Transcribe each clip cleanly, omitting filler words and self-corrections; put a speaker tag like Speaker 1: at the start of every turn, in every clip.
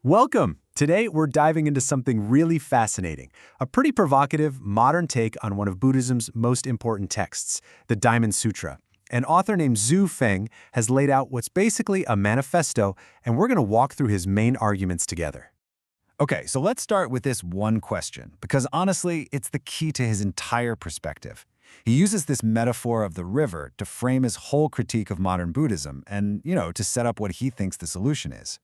Speaker 1: Welcome! Today we're diving into something really fascinating, a pretty provocative, modern take on one of Buddhism's most important texts, the Diamond Sutra. An author named Zhu Feng has laid out what's basically a manifesto, and we're going to walk through his main arguments together.
Speaker 2: Okay, so let's start with this one question, because honestly, it's the key to his entire perspective. He uses this metaphor of the river to frame his whole critique of modern Buddhism and, to set up what he thinks the solution is.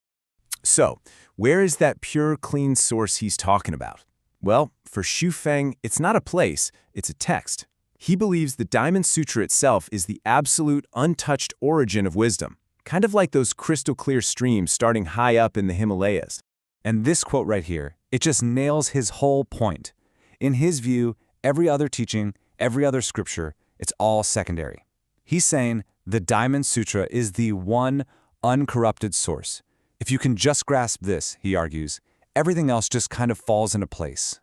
Speaker 3: So, where is that pure, clean source he's talking about? Well, for Xu Feng, it's not a place, it's a text. He believes the Diamond Sutra itself is the absolute, untouched origin of wisdom, kind of like those crystal-clear streams starting high up in the Himalayas.
Speaker 2: And this quote right here, it just nails his whole point. In his view, every other teaching, every other scripture, it's all secondary. He's saying the Diamond Sutra is the one uncorrupted source. If you can just grasp this, he argues, everything else just kind of falls into place.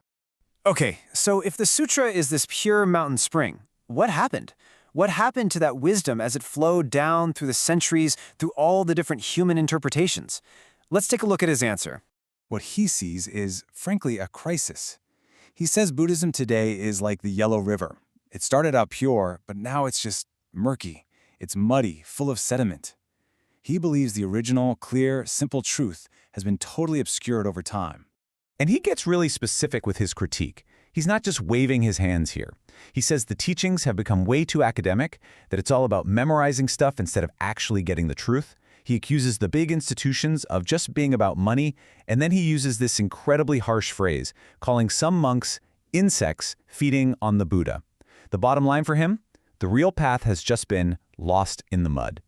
Speaker 4: Okay, so if the sutra is this pure mountain spring, what happened? What happened to that wisdom as it flowed down through the centuries, through all the different human interpretations? Let's take a look at his answer.
Speaker 2: What he sees is, frankly, a crisis. He says Buddhism today is like the Yellow River. It started out pure, but now it's just murky. It's muddy, full of sediment. He believes the original, clear, simple truth has been totally obscured over time.
Speaker 3: And he gets really specific with his critique. He's not just waving his hands here. He says the teachings have become way too academic, that it's all about memorizing stuff instead of actually getting the truth. He accuses the big institutions of just being about money, and then he uses this incredibly harsh phrase, calling some monks insects feeding on the Buddha. The bottom line for him? The real path has just been lost in the mud.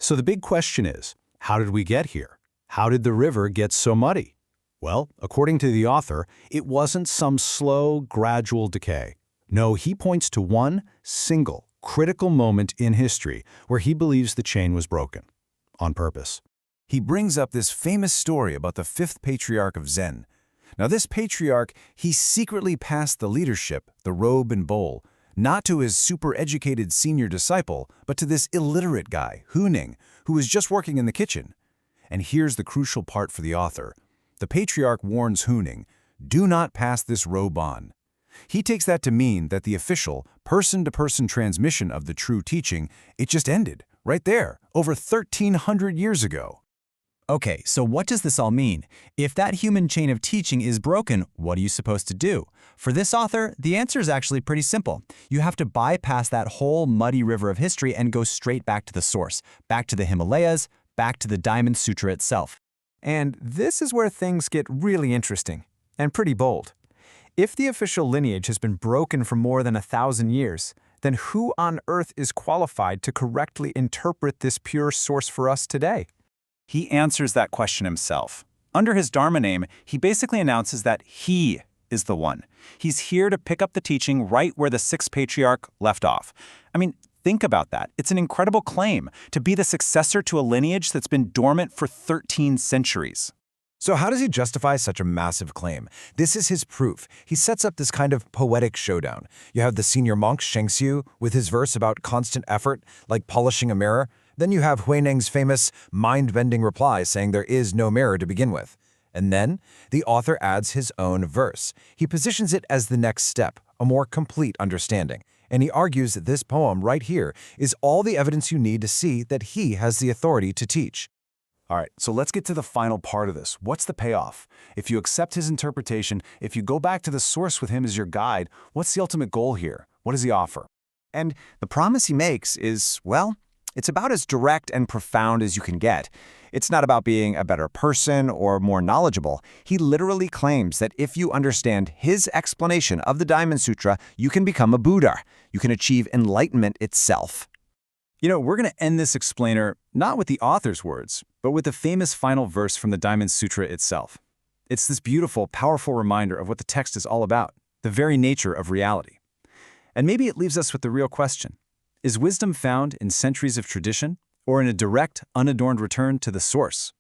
Speaker 1: So the big question is, how did we get here? How did the river get so muddy? Well, according to the author, it wasn't some slow, gradual decay. No, he points to one single, critical moment in history where he believes the chain was broken. On purpose.
Speaker 2: He brings up this famous story about the fifth patriarch of Zen. Now this patriarch, he secretly passed the leadership, the robe and bowl, not to his super-educated senior disciple, but to this illiterate guy, Huning, who was just working in the kitchen. And here's the crucial part for the author. The patriarch warns Huning, do not pass this robe on. He takes that to mean that the official, person-to-person transmission of the true teaching, it just ended, right there, over 1,300 years ago.
Speaker 4: Okay, so what does this all mean? If that human chain of teaching is broken, what are you supposed to do? For this author, the answer is actually pretty simple. You have to bypass that whole muddy river of history and go straight back to the source, back to the Himalayas, back to the Diamond Sutra itself. And this is where things get really interesting and pretty bold. If the official lineage has been broken for more than 1,000 years, then who on earth is qualified to correctly interpret this pure source for us today?
Speaker 2: He answers that question himself. Under his Dharma name, he basically announces that he is the one. He's here to pick up the teaching right where the sixth patriarch left off. I mean, think about that. It's an incredible claim to be the successor to a lineage that's been dormant for 13 centuries.
Speaker 5: So how does he justify such a massive claim? This is his proof. He sets up this kind of poetic showdown. You have the senior monk, Shengxiu, with his verse about constant effort, like polishing a mirror. Then you have Huineng's famous mind-bending reply saying there is no mirror to begin with. And then the author adds his own verse. He positions it as the next step, a more complete understanding. And he argues that this poem right here is all the evidence you need to see that he has the authority to teach.
Speaker 2: All right, so let's get to the final part of this. What's the payoff? If you accept his interpretation, if you go back to the source with him as your guide, what's the ultimate goal here? What does he offer?
Speaker 4: And the promise he makes is, well, it's about as direct and profound as you can get. It's not about being a better person or more knowledgeable. He literally claims that if you understand his explanation of the Diamond Sutra, you can become a Buddha. You can achieve enlightenment itself.
Speaker 2: We're going to end this explainer not with the author's words, but with the famous final verse from the Diamond Sutra itself. It's this beautiful, powerful reminder of what the text is all about, the very nature of reality. And maybe it leaves us with the real question. Is wisdom found in centuries of tradition, or in a direct, unadorned return to the source?